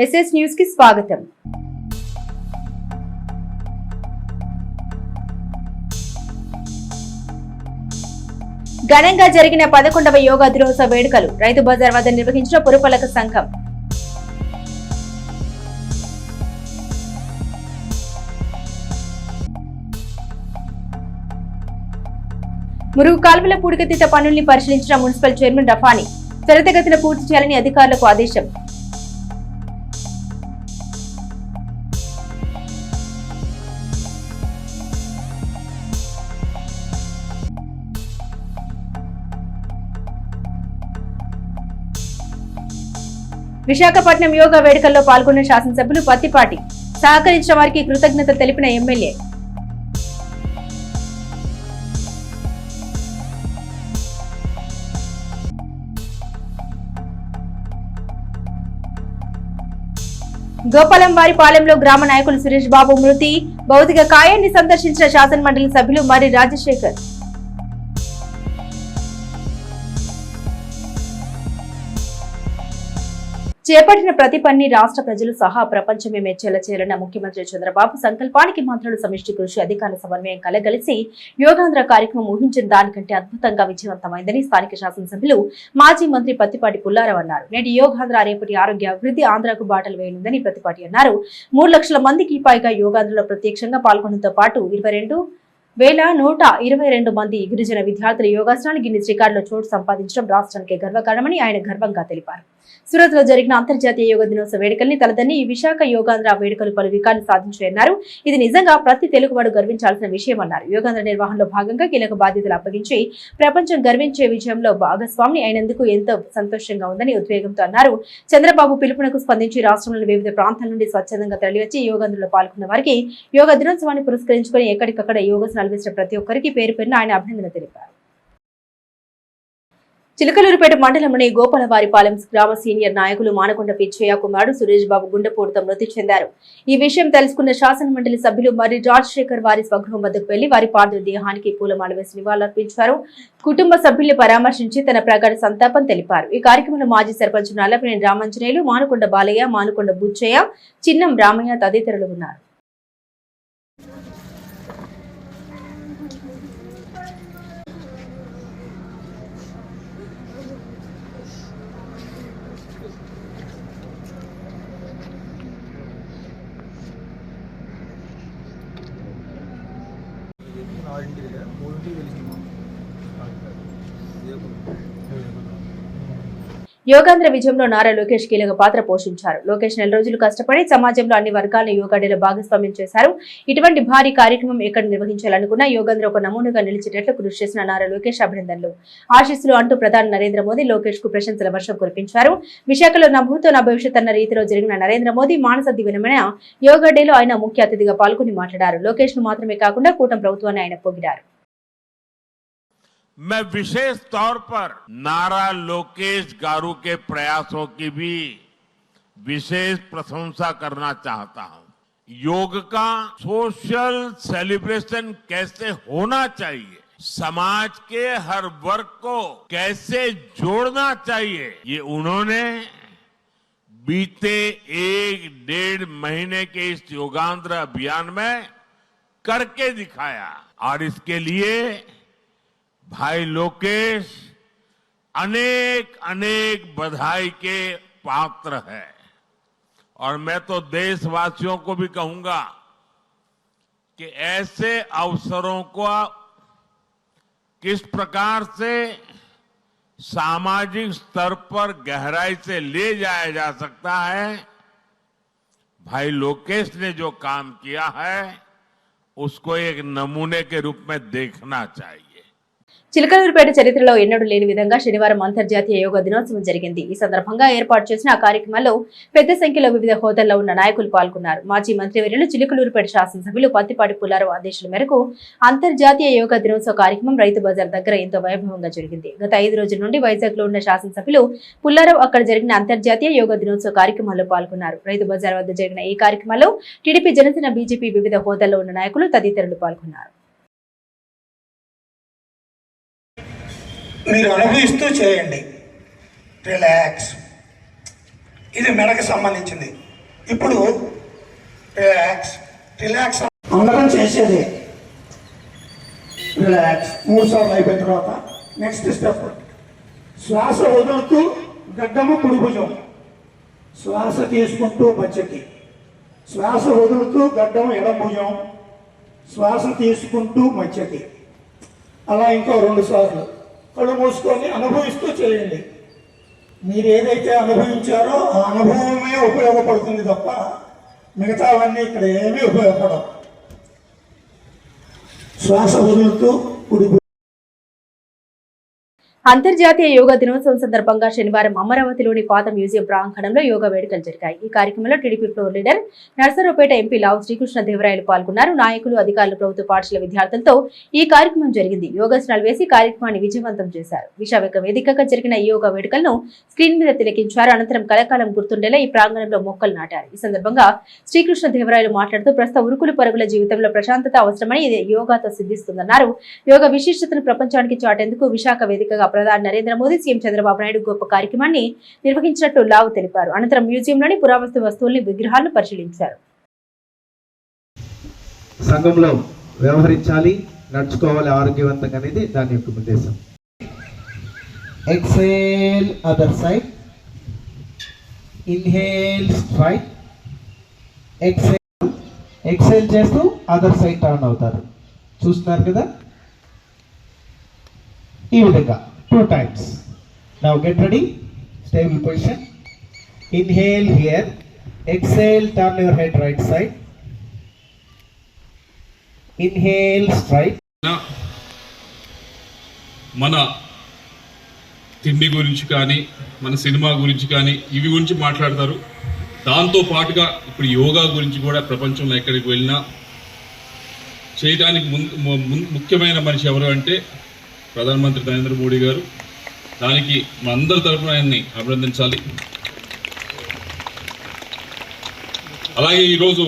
SS news కి స్వాగతం. ఘనంగా జరిగిన 11వ యోగా దినోత్సవ వేడుకలు రైతు బజార్ వద్ద నిర్వహించిన పురపాలక సంఘం. మురుగు కాల్వల పూడికతీత పనుల్ని పరిశీలించిన మున్సిపల్ చైర్మన్ రఫాని త్వరితగతిన పూర్తి చేయాలని అధికారులకు ఆదేశం. విశాఖపట్నం యోగా వేడుకల్లో పాల్గొన్న శాసనసభ్యులు పత్తిపాటి సహకరించిన వారికి కృతజ్ఞత తెలిపిన ఎమ్మెల్యే. గోపాలంవారిపాలెంలో గ్రామ నాయకులు సురేష్ బాబు మృతి భౌతిక కాయాన్ని సందర్శించిన శాసనమండలి సభ్యులు మరి రాజశేఖర్. చేపట్టిన ప్రతి పని రాష్ట్ర ప్రజలు సహా ప్రపంచమే మెచ్చేలా చేయాలన్న ముఖ్యమంత్రి చంద్రబాబు సంకల్పానికి మంత్రులు సమిష్టి కృషి అధికారుల సమన్వయం కలగలిసి యోగాంధ్ర కార్యక్రమం ఊహించిన దానికంటే అద్భుతంగా విజయవంతమైందని స్థానిక శాసనసభ్యులు మాజీ మంత్రి పత్తిపాటి పుల్లారావు అన్నారు. నేటి యోగాంధ్ర రేపటి ఆరోగ్య అభివృద్ధి ఆంధ్రకు బాటలు వేయనుందని పత్తిపాటి అన్నారు. 3 లక్షల మందికి పైగా యోగాంధ్రలో ప్రత్యక్షంగా పాల్గొనడంతో పాటు 22,122 మంది గిరిజన విద్యార్థులు యోగాసనాలు గిన్నిస్ రికార్డులో చోటు సంపాదించడం రాష్ట్రానికి గర్వకారణమని ఆయన గర్వంగా తెలిపారు. సూరత్ లో జరిగిన అంతర్జాతీయ యోగా దినోత్సవ వేడుకల్ని తలదన్ని ఈ విశాఖ యోగాంధ్ర వేడుకలు పలు రికార్డులు సాధించాయన్నారు. ఇది నిజంగా ప్రతి తెలుగువాడు గర్వించాల్సిన విషయం అన్నారు. యోగాంధ్ర నిర్వహణలో భాగంగా కీలక బాధ్యతలు అప్పగించి ప్రపంచం గర్వించే విజయంలో భాగస్వామి అయినందుకు ఎంతో సంతోషంగా ఉందని ఉద్వేగంతో అన్నారు. చంద్రబాబు పిలుపునకు స్పందించి రాష్ట్రంలోని వివిధ ప్రాంతాల నుండి స్వచ్ఛందంగా తరలివచ్చి యోగాంధ్రలో పాల్గొన్న వారికి యోగా దినోత్సవాన్ని పురస్కరించుకుని ఎక్కడికక్కడ యోగాసనాలు వేసిన ప్రతి ఒక్కరికి పేరు పేరున ఆయన అభినందన తెలిపారు. చిలకలూరుపేట మండలంలోని గోపాలవారిపాలెం గ్రామ సీనియర్ నాయకులు మానకొండ పిచ్చయ్య కుమారుడు సురేష్ బాబు గుండెపోటుతో మృతి చెందారు. ఈ విషయం తెలుసుకున్న శాసనమండలి సభ్యులు మరి రాజశేఖర్ వారి స్వగృహం వద్దకు వెళ్లి వారి పార్థివ దేహానికి పూలమాల వేసి నివాళులర్పించారు. కుటుంబ సభ్యుల్ని పరామర్శించి తన ప్రగాఢ సంతాపం తెలిపారు. ఈ కార్యక్రమంలో మాజీ సర్పంచ్ నల్లపనేని రామాంజనేయులు, మానకొండ బాలయ్య, మానకొండ బుచ్చయ్య, చిన్నం రామయ్య తదితరులు ఉన్నారు. యోగాంధ్ర విజయంలో నారా లోకేష్ కీలక పాత్ర పోషించారు. లోకేష్ 4 రోజులు కష్టపడి సమాజంలో అన్ని వర్గాలను యోగా డేలో భాగస్వామ్యం చేశారు. ఇటువంటి భారీ కార్యక్రమం ఎక్కడ నిర్వహించాలనుకున్నా యోగాంధ్ర ఒక నమూనాగా నిలిచేటట్లు కృషి చేసిన నారా లోకేష్ అభినందనలు, ఆశీస్సులు అంటూ ప్రధాని నరేంద్ర మోదీ లోకేష్ కు ప్రశంసల వర్షం కురిపించారు. విశాఖలో నా భూతో నా భవిష్యత్ అన్న రీతిలో జరిగిన నరేంద్ర మోదీ మానస దివనమైన యోగా డేలో ఆయన ముఖ్య అతిథిగా పాల్గొని మాట్లాడారు. లోకేష్ ను మాత్రమే కాకుండా కూటమి ప్రభుత్వాన్ని ఆయన పొగిడారు. मैं विशेष तौर पर नारा लोकेश गारू के प्रयासों की भी विशेष प्रशंसा करना चाहता हूं. योग का सोशल सेलिब्रेशन कैसे होना चाहिए, समाज के हर वर्ग को कैसे जोड़ना चाहिए, ये उन्होंने बीते 1-1.5 महीने के इस योगांध्र अभियान में करके दिखाया. और इसके लिए भाई लोकेश अनेक अनेक बधाई के पात्र है. और मैं तो देशवासियों को भी कहूंगा कि ऐसे अवसरों को किस प्रकार से सामाजिक स्तर पर गहराई से ले जाया जा सकता है, भाई लोकेश ने जो काम किया है उसको एक नमूने के रूप में देखना चाहिए. చిలకలూరుపేట చరిత్రలో ఎన్నడూ లేని విధంగా శనివారం అంతర్జాతీయ యోగా దినోత్సవం జరిగింది. ఈ సందర్భంగా ఏర్పాటు చేసిన ఆ కార్యక్రమంలో పెద్ద సంఖ్యలో వివిధ హోదాల్లో ఉన్న నాయకులు పాల్గొన్నారు. మాజీ మంత్రివర్యులు చిలకలూరుపేట శాసనసభ్యులు పత్తిపాటి పుల్లారావు ఆదేశాల మేరకు అంతర్జాతీయ యోగా దినోత్సవ కార్యక్రమం రైతు బజార్ దగ్గర ఎంతో వైభవంగా జరిగింది. గత 5 రోజుల నుండి వైజాగ్ లో ఉన్న శాసనసభ్యులు పుల్లారావు అక్కడ జరిగిన అంతర్జాతీయ యోగా దినోత్సవ కార్యక్రమాల్లో పాల్గొన్నారు. రైతు బజార్ వద్ద జరిగిన ఈ కార్యక్రమంలో టీడీపీ, జనసేన, బీజేపీ వివిధ హోదాల్లో ఉన్న నాయకులు తదితరులు పాల్గొన్నారు. మీరు అనుభవిస్తూ చేయండి, రిలాక్స్. ఇది మెడకు సంబంధించింది. ఇప్పుడు రిలాక్స్ రిలాక్స్ అందరం చేసేది రిలాక్స్ 3 సార్లు అయిపోయిన తర్వాత నెక్స్ట్ స్టెప్ శ్వాస వదులుతూ గడ్డము కుడి భుజం, శ్వాస తీసుకుంటూ మధ్యకి, శ్వాస వదులుతూ గడ్డము ఎడమ భుజం, శ్వాస తీసుకుంటూ మధ్యకి. అలా ఇంకో 2 సార్లు కళ్ళు మూసుకొని అనుభవిస్తూ చేయండి. మీరు ఏదైతే అనుభవించారో ఆ అనుభవమే ఉపయోగపడుతుంది తప్ప మిగతావన్నీ ఇక్కడ ఏమీ ఉపయోగపడవు. శ్వాస వదులుతూ కుడి. అంతర్జాతీయ యోగా దినోత్సవం సందర్భంగా శనివారం అమరావతిలోని పాత మ్యూజియం ప్రాంగణంలో యోగా వేడుకలు జరిగాయి. ఈ కార్యక్రమంలో TDP floor leader Narasaraopet MP Lavu Srikrishnadevarayalu పాల్గొన్నారు. నాయకులు, అధికారులు, ప్రభుత్వ పాఠశాల విద్యార్థులతో ఈ కార్యక్రమం జరిగింది. యోగాసనాలు వేసి కార్యక్రమాన్ని విజయవంతం చేశారు. విశాఖ వేదికగా జరిగిన ఈ యోగా వేడుకలను స్క్రీన్ మీద తిలకించారు. అనంతరం కలకాలం గుర్తుండేలా ఈ ప్రాంగణంలో మొక్కలు నాటారు. ఈ సందర్భంగా శ్రీకృష్ణదేవరాయలు మాట్లాడుతూ ప్రస్తుత ఉరుకులు పరుగుల జీవితంలో ప్రశాంతత అవసరమని ఇది యోగాతో సిద్ధిస్తుందన్నారు. యోగా విశిష్టతను ప్రపంచానికి చాటేందుకు విశాఖ వేదికగా ప్రధాని నరేంద్ర మోదీ, సీఎం చంద్రబాబు నాయుడు గొప్ప కార్యక్రమాన్ని నిర్వహించినట్లు లావు తెలిపారు. అనంతరం మ్యూజియంలోని పురావస్తు వస్తువుల్ని, విగ్రహాలను పరిశీలించారు. సంఘంలో వ్యవహరించాలి, నడుచుకోవాలి ఆరోగ్యవంతంగా అనేది దాని యొక్క ఉద్దేశం. Exhale other side, inhale straight, exhale చేస్తూ అదర్ సైడ్ టర్న్ అవుతారు. చూస్తున్నారు కదా, ఈ విధంగా 2 times. Now get ready, stable position. Inhale here, exhale, turn your head right side. Inhale straight. మన తిండి గురించి కానీ, మన సినిమా గురించి కానీ, ఇవి గురించి మాట్లాడతారు. దాంతో పాటుగా ఇప్పుడు యోగా గురించి కూడా ప్రపంచంలో ఎక్కడికి వెళ్ళినా చేయడానికి ముఖ్యమైన మనిషి ఎవరు అంటే ప్రధానమంత్రి నరేంద్ర మోడీ గారు. దానికి మన అందరి తరఫున ఆయన్ని అభినందించాలి. అలాగే ఈరోజు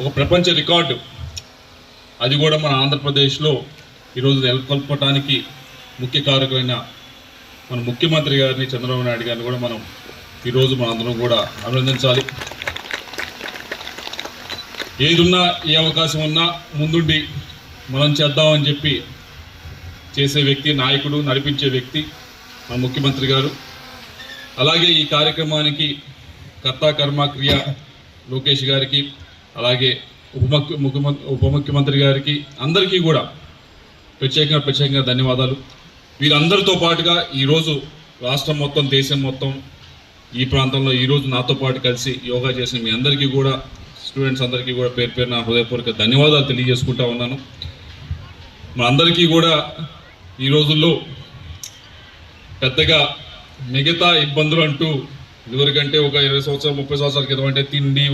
ఒక ప్రపంచ రికార్డు, అది కూడా మన ఆంధ్రప్రదేశ్లో ఈరోజు నెలకొల్పడానికి ముఖ్య కారకులైన మన ముఖ్యమంత్రి గారిని, చంద్రబాబు నాయుడు గారిని కూడా మనం ఈరోజు మనందరం కూడా అభినందించాలి. ఏదున్నా, ఏ అవకాశం ఉన్నా ముందుండి మనం చేద్దామని చెప్పి చేసే వ్యక్తి, నాయకుడు, నడిపించే వ్యక్తి మన ముఖ్యమంత్రి గారు. అలాగే ఈ కార్యక్రమానికి కర్త కర్మ క్రియ లోకేష్ గారికి, అలాగే ఉప ముఖ్యమంత్రి గారికి, అందరికీ కూడా ప్రత్యేకంగా ధన్యవాదాలు. వీరందరితో పాటుగా ఈరోజు రాష్ట్రం మొత్తం, దేశం మొత్తం, ఈ ప్రాంతంలో ఈరోజు నాతో పాటు కలిసి యోగా చేసిన మీ అందరికీ కూడా, స్టూడెంట్స్ అందరికీ కూడా పేరు పేరున హృదయపూర్వక ధన్యవాదాలు తెలియజేసుకుంటా ఉన్నాను. మనందరికీ కూడా ఈ రోజుల్లో పెద్దగా మిగతా ఇబ్బందులు అంటూ ఇదివరకంటే ఒక 20 సంవత్సరాలు 30 సంవత్సరాల క్రితం అంటే తిండి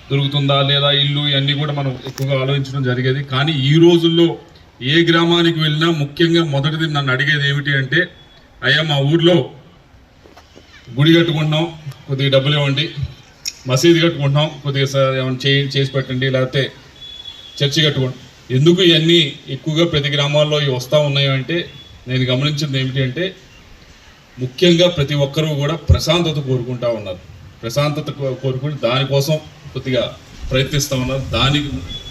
దొరుకుతుందా లేదా, ఇల్లు, ఇవన్నీ కూడా మనం ఎక్కువగా ఆలోచించడం జరిగేది. కానీ ఈ రోజుల్లో ఏ గ్రామానికి వెళ్ళినా ముఖ్యంగా మొదటిది నన్ను అడిగేది ఏమిటి అంటే, అయ్యా మా ఊర్లో గుడి కట్టుకుంటున్నాం, కొద్దిగా డబ్బులు ఇవ్వండి, మసీదు కట్టుకుంటున్నాం, కొద్దిగా ఏమైనా చేసి పెట్టండి, లేకపోతే చర్చి కట్టుకోండి. ఎందుకు ఇవన్నీ ఎక్కువగా ప్రతి గ్రామాల్లో ఇవి వస్తూ ఉన్నాయి అంటే, నేను గమనించింది ఏమిటి అంటే, ముఖ్యంగా ప్రతి ఒక్కరూ కూడా ప్రశాంతత కోరుకుంటా ఉన్నారు. ప్రశాంతత కోరుకుని దానికోసం కొద్దిగా ప్రయత్నిస్తూ ఉన్నారు. దాని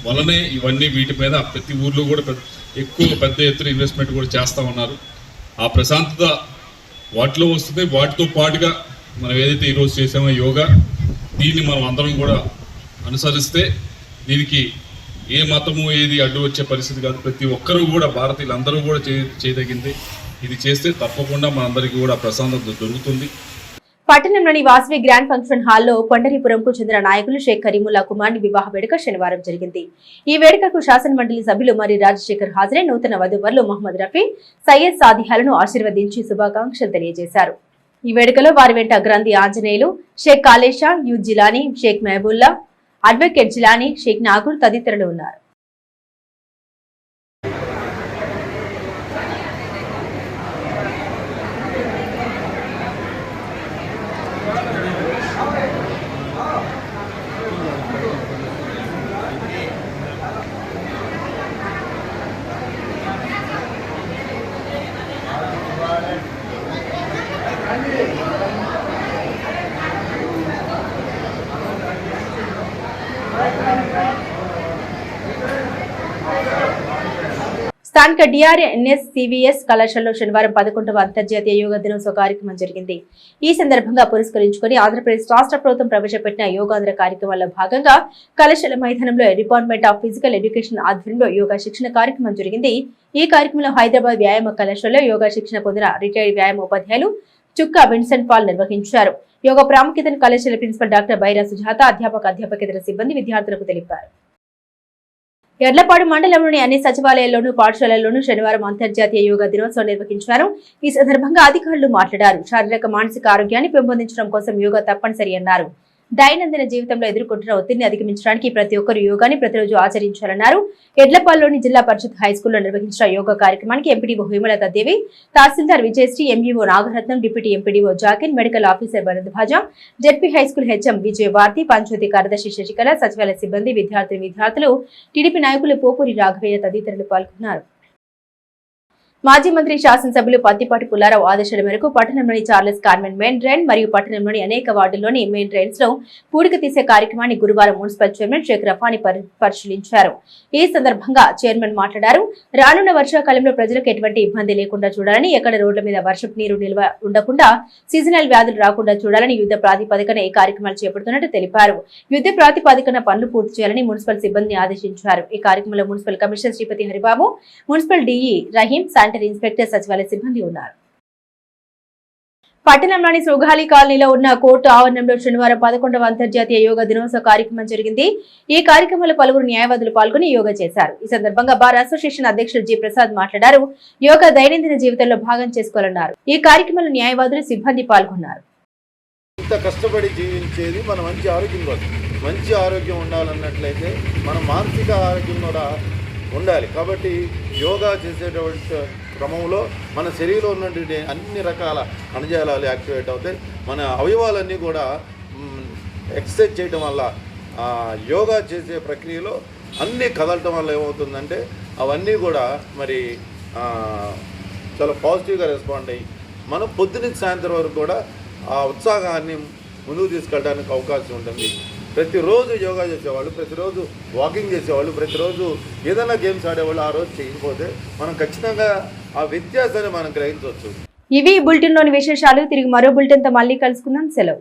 వలనే ఇవన్నీ వీటి మీద ప్రతి ఊర్లో కూడా పెద్ద ఎత్తున ఇన్వెస్ట్మెంట్ కూడా చేస్తూ ఉన్నారు. ఆ ప్రశాంతత వాటిలో వస్తుంది. వాటితో పాటుగా మనం ఏదైతే ఈరోజు చేసామో యోగా, దీన్ని మనం అందరం కూడా అనుసరిస్తే దీనికి ఏ మతము ఏది అడ్డు వచ్చే పరిస్థితి కాదు. ప్రతి ఒక్కరూ కూడా, భారతీయులందరూ కూడా చేయదగింది. ఇది చేస్తే తప్పకుండా మనందరికీ కూడా ప్రశాంతత దొరుకుతుంది. పట్టణంలోని వాసవి గ్రాండ్ ఫంక్షన్ హాల్లో పండరీపురంకు చెందిన నాయకులు షేక్ కరీముల్లా కుమార్ని వివాహ వేడుక శనివారం జరిగింది. ఈ వేడుకకు శాసన మండలి సభ్యులు మరి రాజశేఖర్ హాజరై నూతన వధూవరులు మహమ్మద్ రఫీ, సయ్యద్ సాదిహాలను ఆశీర్వదించి శుభాకాంక్షలు తెలియజేశారు. ఈ వేడుకలో వారి వెంట గ్రంథి ఆంజనేయులు, షేక్ కాలేషా, యూ జిలానీ, షేక్ మహబూల్లా, అడ్వకేట్ జిలానీ, షేక్ నాగూర్ తదితరులు ఉన్నారు. స్థానిక డిఆర్ఎన్ఎస్ సివిఎస్ కళాశాలలో శనివారం 11వ అంతర్జాతీయ యోగా దినోత్సవ కార్యక్రమం జరిగింది. ఈ సందర్భంగా పురస్కరించుకుని ఆంధ్రప్రదేశ్ రాష్ట్ర ప్రభుత్వం ప్రవేశపెట్టిన యోగాంధ్ర కార్యక్రమంలో భాగంగా కళాశాల మైదానంలో డిపార్ట్మెంట్ ఆఫ్ ఫిజికల్ ఎడ్యుకేషన్ ఆధ్వర్యంలో యోగా శిక్షణ కార్యక్రమం జరిగింది. ఈ కార్యక్రమంలో హైదరాబాద్ వ్యాయామ కళాశాలలో యోగా శిక్షణ పొందిన రిటైర్డ్ వ్యాయామ ఉపాధ్యాయులు చుక్కా విన్సెంట్ పాల్ నిర్వహించారు. యోగా ప్రాముఖ్యతను కళాశాల ప్రిన్సిపల్ డాక్టర్ బైరా సుజాత, అధ్యాపకేతర సిబ్బంది విద్యార్థులకు తెలిపారు. ఎడ్లపాడు మండలంలోని అన్ని సచివాలయాల్లోనూ పాఠశాలల్లోనూ శనివారం అంతర్జాతీయ యోగా దినోత్సవం నిర్వహించారు. ఈ సందర్భంగా అధికారులు మాట్లాడారు. శారీరక మానసిక ఆరోగ్యాన్ని పెంపొందించడం కోసం యోగా తప్పనిసరి అన్నారు. దైనందిన జీవితంలో ఎదుర్కొంటున్న ఒత్తిడిని అధిగమించడానికి ప్రతి ఒక్కరు యోగాని ప్రతిరోజు ఆచరించాలన్నారు. ఎడ్లపాడులోని జిల్లా పరిషత్ హైస్కూల్లో నిర్వహించిన యోగా కార్యక్రమానికి MPDO Hemalatha Devi, tahsildar Vijayasri, MEO Nagaratnam, deputy MPDO Zakir, medical officer Bharadwaja, ZP high school HM Vijayabharathi, panchayat కార్యదర్శి శశికళ, సచివాలయ సిబ్బంది, విద్యార్థులు, టీడీపీ నాయకులు పోపూరి రాఘవయ్య తదితరులు పాల్గొన్నారు. మాజీ మంత్రి శాసనసభ్యులు పత్తిపాటి పుల్లారావు ఆదేశాల మేరకు పట్టణంలోని చార్లెస్ కార్మెన్ మెయిన్ డ్రైన్ మరియు పట్టణంలోని అనేక వార్డుల్లోని మెయిన్ డ్రైన్స్ లో పూడిక తీసే కార్యక్రమాన్ని గురువారం మున్సిపల్ చైర్మన్ షేక్ రఫాని పరిశీలించారు. ఈ సందర్భంగా చైర్మన్ మాట్లాడారు. రానున్న వర్షాకాలంలో ప్రజలకు ఎటువంటి ఇబ్బంది లేకుండా చూడాలని, ఎక్కడ రోడ్ల మీద వర్షపు నీరు నిల్వ ఉండకుండా, సీజనల్ వ్యాధులు రాకుండా చూడాలని యుద్ధ ప్రాతిపదికన ఈ కార్యక్రమాలు చేపడుతున్నట్టు తెలిపారు. యుద్ధ ప్రాతిపదికన పనులు పూర్తి చేయాలని మున్సిపల్ సిబ్బందిని ఆదేశించారు. ఈ కార్యక్రమంలో municipal commissioner Sripathi Haribabu, municipal DE Rahim, inspector, సచివాలయ సిబ్బంది ఉన్నారు. పట్టణంలోని సుగాలి కాలనీలో ఉన్న కోర్టు ఆవరణంలో శనివారం 11వ అంతర్జాతీయ యోగా దినోత్సవ కార్యక్రమం జరిగింది. ఈ కార్యక్రమంలో పలువురు న్యాయవాదులు పాల్గొని యోగా చేశారు. ఈ సందర్భంగా బార్ అసోసియేషన్ అధ్యక్షులు జి ప్రసాద్ మాట్లాడారు. యోగా దైనందిన జీవితంలో భాగం చేసుకోవాలన్నారు. ఈ కార్యక్రమంలో న్యాయవాదులు, సిబ్బంది పాల్గొన్నారు. ఇంత కష్టపడి జీవించేది మన మంచి ఆరోగ్యం కోసం. మంచి ఆరోగ్యం ఉండాలన్నట్లయితే మన మానసిక ఆరోగ్యం కూడా ఉండాలి. కాబట్టి యోగా చేసేటువంటి క్రమంలో మన శరీరంలో ఉన్నటువంటి అన్ని రకాల కణజాలాలు యాక్టివేట్ అవుతాయి. మన అవయవాలన్నీ కూడా ఎక్సర్సైజ్ చేయడం వల్ల, యోగా చేసే ప్రక్రియలో అన్నీ కదలటం వల్ల ఏమవుతుందంటే అవన్నీ కూడా మరి చాలా పాజిటివ్గా రెస్పాండ్ అయ్యి మనం పొద్దున సాయంత్రం వరకు కూడా ఆ ఉత్సాహాన్ని ముందుకు తీసుకెళ్ళడానికి అవకాశం ఉంటుంది. ప్రతిరోజు యోగా చేసేవాళ్ళు, ప్రతిరోజు వాకింగ్ చేసేవాళ్ళు, ప్రతిరోజు ఏదైనా గేమ్స్ ఆడేవాళ్ళు ఆ రోజు చేయకపోతే మనం ఖచ్చితంగా ఆ వ్యత్యాసాన్ని మనం గ్రహించవచ్చు. ఇవి బులెటిన్ లోని విశేషాలు. తిరిగి మరో బులెటిన్ తో మళ్ళీ కలుసుకుందాం. సెలవు.